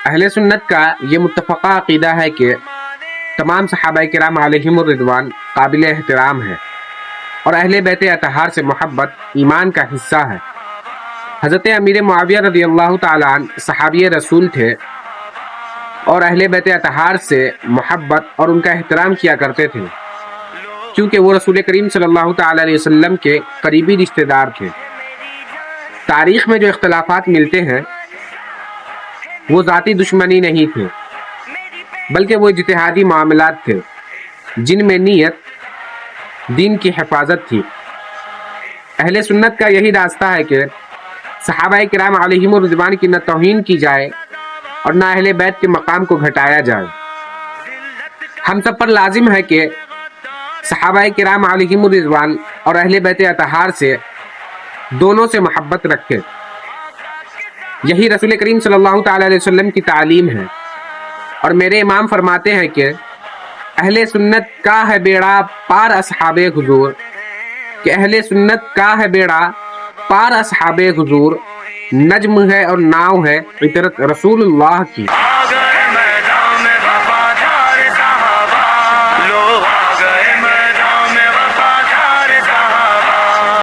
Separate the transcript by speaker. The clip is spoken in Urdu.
Speaker 1: اہل سنت کا یہ متفقہ عقیدہ ہے کہ تمام صحابہ کرام علیہم الرضوان قابل احترام ہے اور اہل بیت اطہار سے محبت ایمان کا حصہ ہے۔ حضرت امیر معاویہ رضی اللہ تعالیٰ عنہ صحابی رسول تھے اور اہل بیت اطہار سے محبت اور ان کا احترام کیا کرتے تھے، کیونکہ وہ رسول کریم صلی اللہ تعالیٰ علیہ وسلم کے قریبی رشتہ دار تھے۔ تاریخ میں جو اختلافات ملتے ہیں وہ ذاتی دشمنی نہیں تھے، بلکہ وہ اجتہادی معاملات تھے جن میں نیت دین کی حفاظت تھی۔ اہل سنت کا یہی راستہ ہے کہ صحابہ کرام علیہم الرضوان کی نہ توہین کی جائے اور نہ اہل بیت کے مقام کو گھٹایا جائے۔ ہم سب پر لازم ہے کہ صحابہ کرام علیہم الرضوان اور اہل بیت اطہار سے دونوں سے محبت رکھیں۔ یہی رسول کریم صلی اللہ تعالیٰ علیہ وسلم کی تعلیم ہے، اور میرے امام فرماتے ہیں کہ اہل سنت کا ہے بیڑا پار اصحاب حضور، کہ اہل سنت کا ہے بیڑا پار اصحاب حضور، نجم ہے اور ناؤ ہے عطرت رسول اللہ کی۔